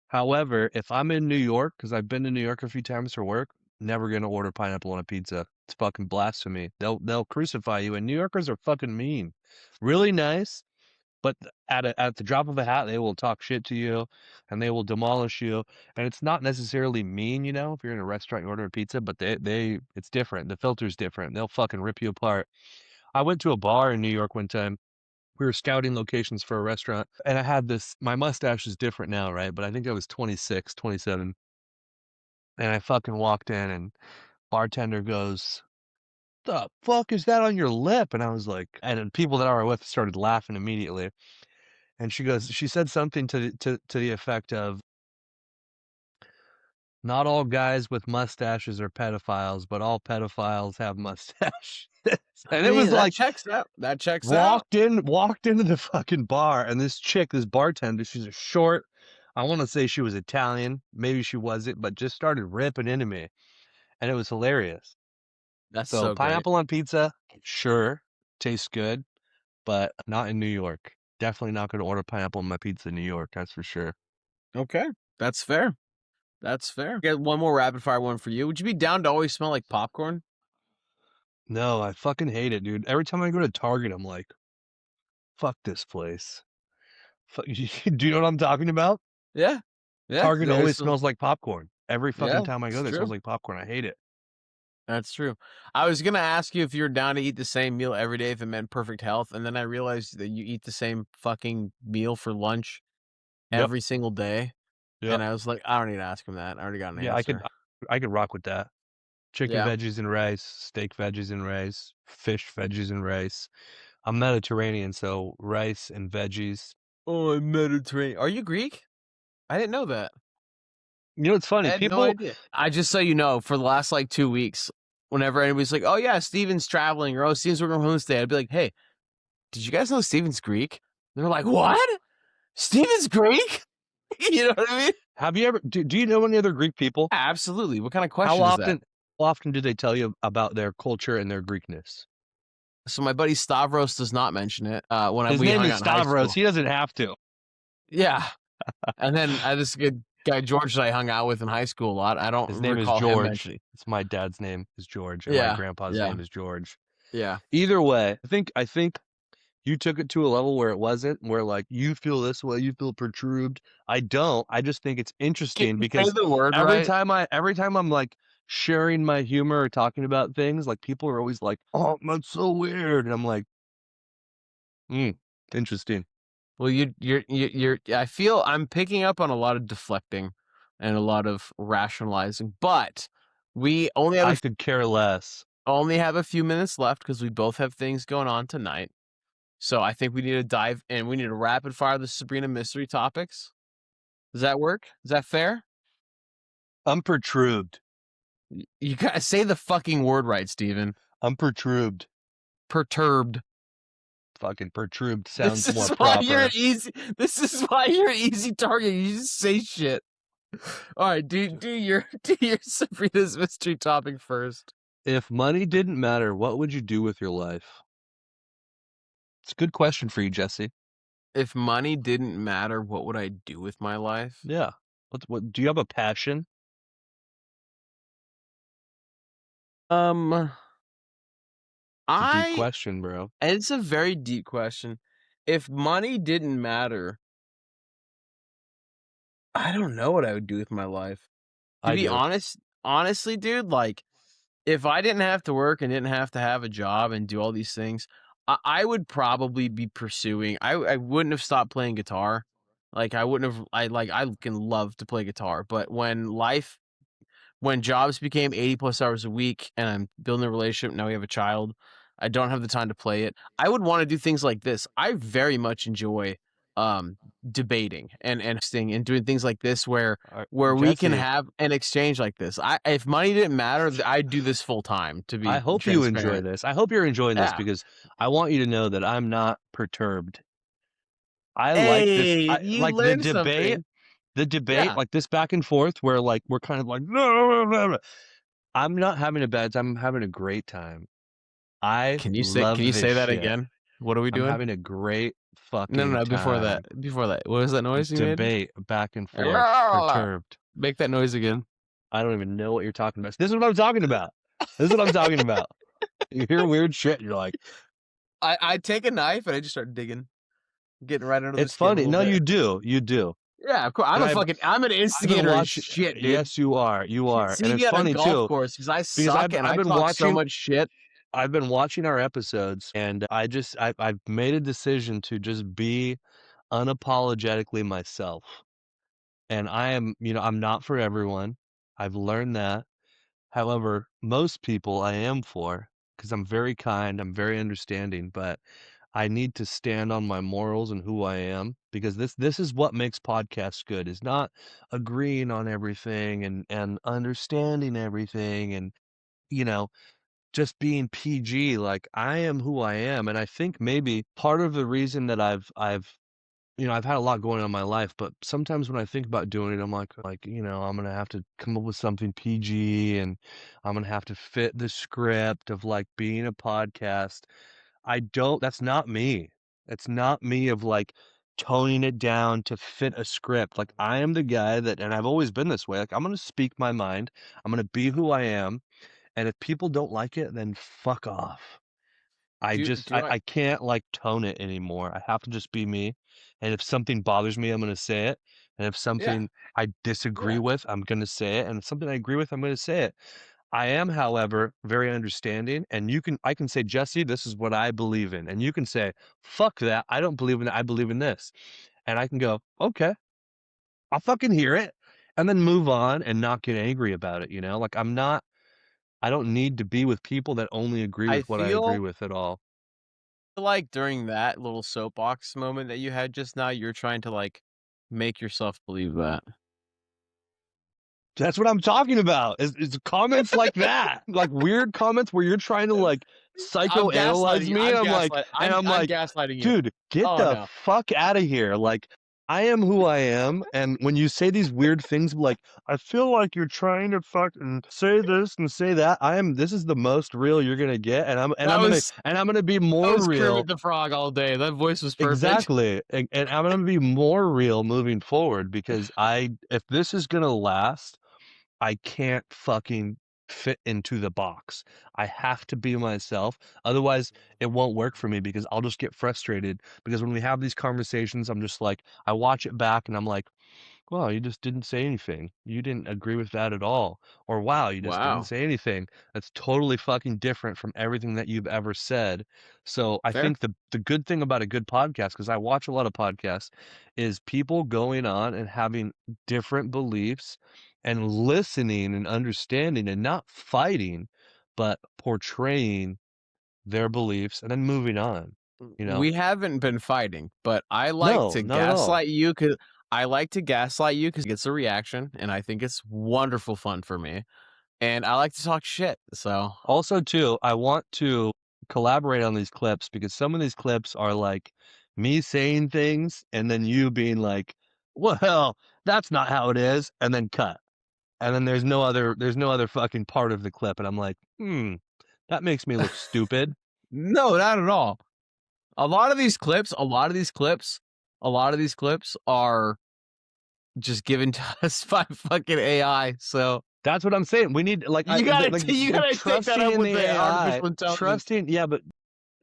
However, if I'm in New York, because I've been to New York a few times for work, never gonna order pineapple on a pizza. It's fucking blasphemy. They'll crucify you, and New Yorkers are fucking mean. Really nice, but at the drop of a hat, they will talk shit to you, and they will demolish you, and it's not necessarily mean, if you're in a restaurant, you order a pizza, but they it's different, the filter's different, they'll fucking rip you apart. I went to a bar in New York one time, we were scouting locations for a restaurant, and I had this my mustache is different now, right, but I think I was 26, 27, and I fucking walked in, and bartender goes, "The fuck is that on your lip?" And I was like and then people that I were with started laughing immediately. And she said something to the effect of, Not all guys with mustaches are pedophiles, but all pedophiles have mustaches. I And it mean, was that like, checks out. That checks out. walked into the fucking bar, and this chick, this bartender, she's a short, I wanna say she was Italian, maybe she wasn't, but just started ripping into me, and it was hilarious. That's So, so great. pineapple on pizza, sure, tastes good, but not in New York. Definitely not gonna order pineapple on my pizza in New York, that's for sure. Okay, that's fair. That's fair. Get one more rapid fire one for you. Would you be down to always smell like popcorn? No, I fucking hate it, dude. Every time I go to Target, I'm like, "Fuck this place." Fu Do you know what I'm talking about? Yeah. Yeah. Target Always always smells. smells like popcorn. Every fucking Yeah, time I it's go there, it smells true. like popcorn. I hate it. That's true. I was gonna ask you if you're down to eat the same meal every day if it meant perfect health, and then I realized that you eat the same fucking meal for lunch Yep, every single day, yep. and I was like, I don't need to ask him that. I already got an Yeah, answer. I could rock with that. Chicken Yeah. veggies and rice, steak veggies and rice, fish veggies and rice. I'm Mediterranean, so rice and veggies. Oh, I'm Mediterranean. Are you Greek? I didn't know that. You know, it's I funny, had no people idea. I just so you know, for the last like 2 weeks, whenever anybody's like, "Oh yeah, Steven's traveling," or "Oh, Steven's working from home today," I'd be like, "Hey, did you guys know Steven's Greek?" They're like, "What? Steven's Greek?" You know what I mean? do you know any other Greek people? Absolutely. What kind of How question is that? often do they tell you about their culture and their Greekness? So my buddy Stavros does not mention it, His we name hung is out in high Stavros, school. he doesn't have to. Yeah, and then, this good guy George that I hung out with in high school a lot, I don't His name is recall him George. mentioning. It's my dad's name is George, and my Yeah, grandpa's yeah, name is George. yeah. Either way, I think you took it to a level where it wasn't, where, like, you feel this way, you feel perturbed. I don't. I just think it's Can interesting you say because the word right? every time I'm, like, sharing my humor or talking about things, like, people are always like, "Oh, that's so weird," and I'm like, "Hmm, interesting." Well, you're I feel I'm picking up on a lot of deflecting and a lot of rationalizing, but we I could care less. only have a few minutes left because we both have things going on tonight. So I think we need to dive in. We need to rapid fire the Sabrina mystery topics. Does that work? Is that fair? I'm perturbed. You gotta say the fucking word right, Steven. I'm perturbed. Perturbed. Fucking perturbed This sounds more is why you're an proper. easy. This is why you're an easy target. You just say shit. All right, do your do your Sabrina's mystery topic first. If money didn't matter, what would you do with your life? It's a good question for you, Jesse. If money didn't matter, what would I do with my life? Yeah. What do you have a passion? Um, It's a deep I question, bro. it's a very deep question. If money didn't matter, I don't know what I would do with my life. To I be do. honest, honestly, dude, like if I didn't have to work and didn't have to have a job and do all these things, I would probably be pursuing. I wouldn't have stopped playing guitar. Like I wouldn't have. I can love to play guitar, but when jobs became 80 plus hours a week and I'm building a relationship, now we have a child, I don't have the time to play it. I would want to do things like this. I very much enjoy um debating and doing things like this where we can Jesse, have an exchange like this. I if money didn't matter, I'd do this full time to I be hope you enjoy transparent. this. I hope you're enjoying this Yeah. because I want you to know that I'm not perturbed. I like this. Hey, I you like learned something. the debate, Yeah. like this back and forth where like we're kind of like, no. I'm not having a bad time. I'm having a great time. I Can love you this say that shit. again? What are we I'm doing? having a great No, no, fucking no, time. before that. What was that noise you made? Debate back and forth, perturbed. Make that noise again. I don't even know what you're talking about. This is what I'm talking about. This is what I'm talking about. You hear weird shit, and you're like, I take a knife and I just start digging, getting right under the it's skin a funny. little No, bit. you do. Yeah, of course. And I'm an I've been instigator as watching. shit, dude. Yes, you You should are, and see it's me at a funny golf too course because I because suck and I talk so much shit. I've been watching our episodes, and I've made a decision to just be unapologetically myself, and I'm not for everyone. I've learned that. However, most people I am for, because 'cause I'm very kind, I'm very understanding, but I need to stand on my morals and who I am because this is what makes podcasts good, is not agreeing on everything and understanding everything and, you know, just being PG. Like, I am who I am, and I think maybe part of the reason that I've had a lot going on in my life, but sometimes when I think about doing it, I'm like, I'm gonna have to come up with something PG, and I'm gonna have to fit the script of, like, being a podcast. I don't That's not me. It's not me of, like, toning it down to fit a script. Like, I am the guy that, and I've always been this way, like, I'm gonna speak my mind, I'm gonna be who I am, and if people don't like it, then fuck off. I Do just do I I can't, like, tone it anymore. I have to just be me, and if something bothers me, I'm gonna say it, and if Yeah, something I disagree yeah. with, I'm gonna say it, and if something I agree with, I'm gonna say it. I am, however, very understanding, and I can say, "Jesse, this is what I believe in," and you can say, "Fuck that, I don't believe in that, I believe in this." And I can go, "Okay, I'll fucking hear it," and then move on and not get angry about it, you know? Like, I don't need to be with people that only agree I with what I agree feel with at all. like during that little soapbox moment that you had just now, you're trying to, like, make yourself believe that. That's what I'm talking about, is comments like that, like, weird comments where you're trying to, like, I'm gaslighting psychoanalyze you. me, and I'm I'm like, gaslighting you. "Dude, get Oh, the no. fuck outta here." Like, I am who I am, and when you say these weird things like, "I feel like you're trying to fucking say this and say that," this is the most real you're gonna get, That was and I'm gonna be that more was real. Kermit the Frog all day. That voice was perfect. Exactly, and I'm gonna be more real moving forward because if this is gonna last, I can't fucking fit into the box. I have to be myself. Otherwise, it won't work for me because I'll just get frustrated. Because when we have these conversations, I'm just like, I watch it back and I'm like, well, you just didn't say anything. You didn't agree with that at all. Or wow, you just didn't Wow. say anything. That's totally fucking different from everything that you've ever said. So I Fair. think the good thing about a good podcast, because I watch a lot of podcasts, is people going on and having different beliefs and listening and understanding and not fighting, but portraying their beliefs and then moving on. You know? We haven't been fighting, but I like No, to not at all. gaslight you because I like to gaslight you because it gets a reaction, and I think it's wonderful fun for me, and I like to talk shit, so Also, too, I want to collaborate on these clips because some of these clips are like me saying things and then you being like, "Well, that's not how it is," and then cut. And then there's no other fucking part of the clip, and I'm like, "Hmm, that makes me look stupid." no, not at all. A lot of these clips are just given to us by fucking AI, so That's what I'm saying. We need like you like gotta take that trusting up in with the the AI, artificial intelligence. trusting yeah, but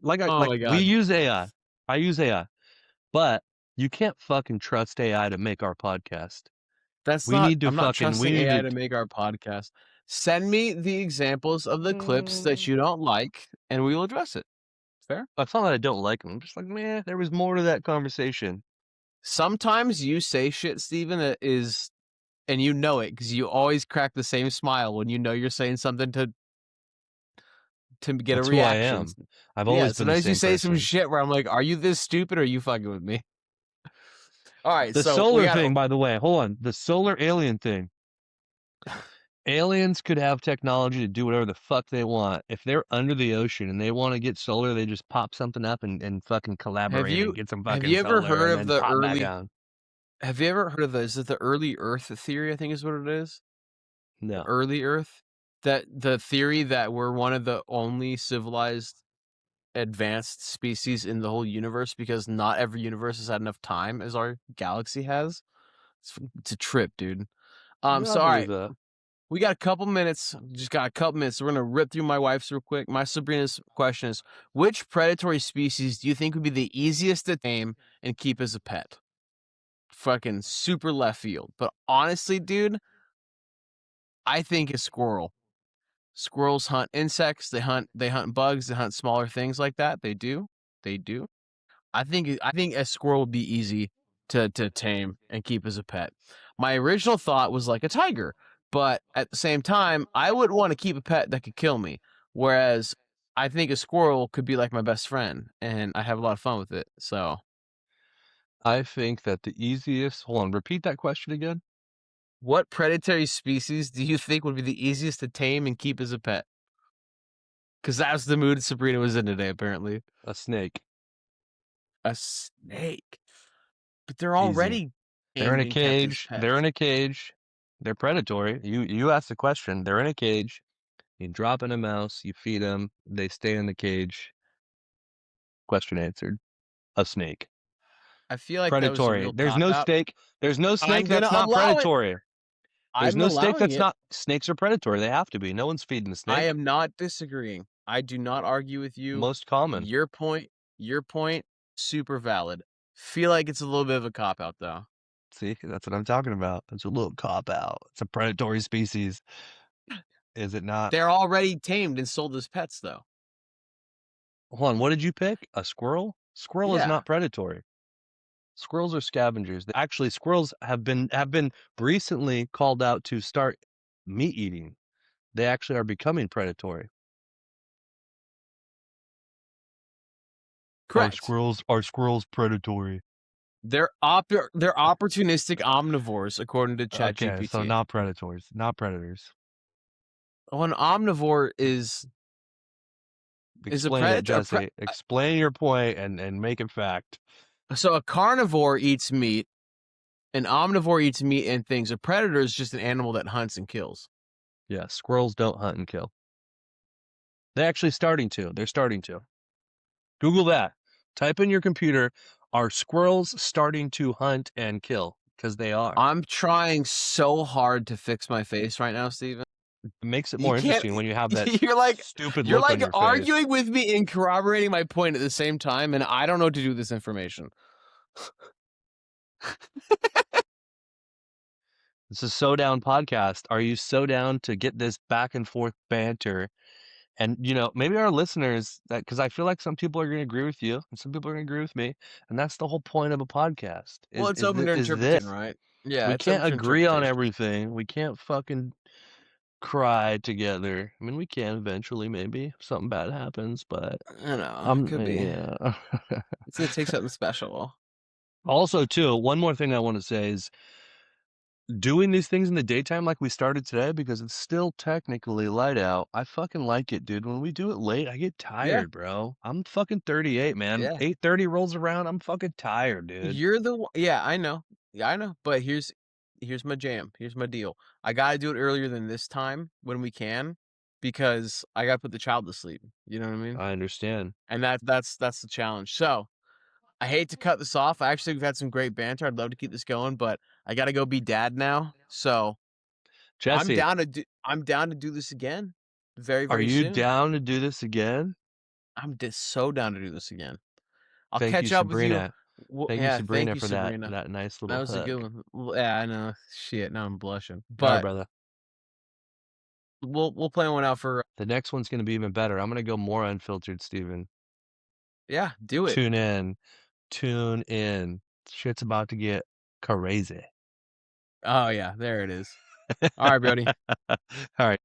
Oh my we god. use AI. I use AI, but you can't fucking trust AI to make our podcast. I'm not We trusting need AI to to make our podcast. Send me the examples of the clips that you don't like, and we will address it. Fair? It's not that I don't like them. I'm just like, "Man, there was more to that conversation." Sometimes you say shit, Steven, that is and you know it because you always crack the same smile when you know you're saying something to get a That's who I reaction. am. I've Yeah, always been the sometimes you same say some person. shit where I'm like, "Are you this stupid or are you fucking with me?" Alright, The so we solar got thing, by the way, hold on. The solar alien thing. Aliens could have technology to do whatever the fuck they want. If they're under the ocean and they wanna get solar, they just pop something up and fucking collaborate and get some have fucking you ever solar heard and of then the pop back early down. have you ever heard of the is it the early Earth theory, I think is what it is? The No. early Earth? That the theory that we're one of the only civilized advanced species in the whole universe because not every universe has had enough time as our galaxy has. It's a trip, dude. Yeah, I So believe alright, that. we got a couple minutes. Just got a couple minutes. We're gonna rip through my wife's real quick. My Sabrina's question is: which predatory species do you think would be the easiest to tame and keep as a pet? Fucking super left field. But honestly, dude, I think a squirrel. Squirrels hunt insects. They hunt bugs. They hunt smaller things like that. They do. They do. I think a squirrel would be easy to tame and keep as a pet. My original thought was like a tiger, but at the same time, I wouldn't want to keep a pet that could kill me. Whereas I think a squirrel could be like my best friend, and I have a lot of fun with it. So, I think that the easiest hold on, repeat that question again? what predatory species do you think would be the easiest to tame and keep as a pet? Because that was the mood Sabrina was in today, apparently. A snake. A snake. But they're Easy. already They're in tamed a and kept as cage. They're pets. in a cage. They're predatory. You asked the question. They're in a cage. You drop in a mouse, you feed them, they stay in the cage. Question answered. A snake. I feel like that was a Predatory. real cop out. There's no I'm snake gonna that's not allow it. predatory. There's I'm no snake allowing that's it. not snakes are predatory. They have to be. No one's feeding a I snake. am not disagreeing. I do not argue with you. Most common. Your point, super valid. Feel like it's a little bit of a cop out though. See, that's what I'm talking about. It's a little cop out. It's a predatory species. Is it not? They're already tamed and sold as pets though. Hold on, what did you pick? A squirrel? Squirrel is Yeah, not predatory. Squirrels are scavengers. Actually, squirrels have been recently called out to start meat eating. They actually are becoming predatory. correct. Are squirrels predatory? They're opportunistic omnivores according to Okay, so ChatGPT. not predators, not predators. Oh, an omnivore is a Explain it, predator. Jesse. Explain your point and make it fact. So a carnivore eats meat. An omnivore eats meat and things. A predator is just an animal that hunts and kills. Yeah, squirrels don't hunt and kill. They're actually starting to. They're starting to. Google that. Type in your computer, are squirrels starting to hunt and kill? Because they are. I'm trying so hard to fix my face right now, Steven. It makes it You more can't interesting when you have that you're like stupid you're look on like your face. arguing with me and corroborating my point at the same time, and I don't know what to do with this information. This is So Down podcast. Are you so down to get this back and forth banter? And maybe our listeners that because I feel like some people are going to agree with you and some people are going to agree with me, and that's the whole point of a podcast. Well, it's open to Is interpretation, this right? Yeah, we it's open can't to agree on interpretation. everything. We can't fucking cry together. I mean, we can eventually, maybe if something bad happens, but I know, it could be. yeah. It's gonna take something special. Also, too, one more thing I want to say is doing these things in the daytime like we started today because it's still technically light out. I fucking like it, dude. When we do it late, I get Yeah, tired, bro. I'm fucking 38, man. yeah. 8:30 rolls around, I'm fucking tired, dude. You're the one. Yeah, I know. Yeah, I know. But here's my jam. Here's my deal. I gotta do it earlier than this time when we can, because I gotta put the child to sleep. You know what I mean? I understand. And that's the challenge. So I hate to cut this off. Actually, we've had some great banter. I'd love to keep this going, but I gotta go be dad now. So Jesse, I'm down to do this again very, are very you soon. down to do this again? I'm just so down to do this again. I'll Thank you, catch up with you. Sabrina. Thank you, Yeah, thank Sabrina, you, for that Sabrina. that nice That little was a good hook. one. Yeah, I know. Shit, now I'm blushing. All right, But brother. we'll plan one out for The next one's gonna be even better. I'm gonna go more unfiltered, Steven. yeah, do it. Tune in. Tune in. Shit's about to get crazy. Oh yeah, there it is. All right, buddy. All right.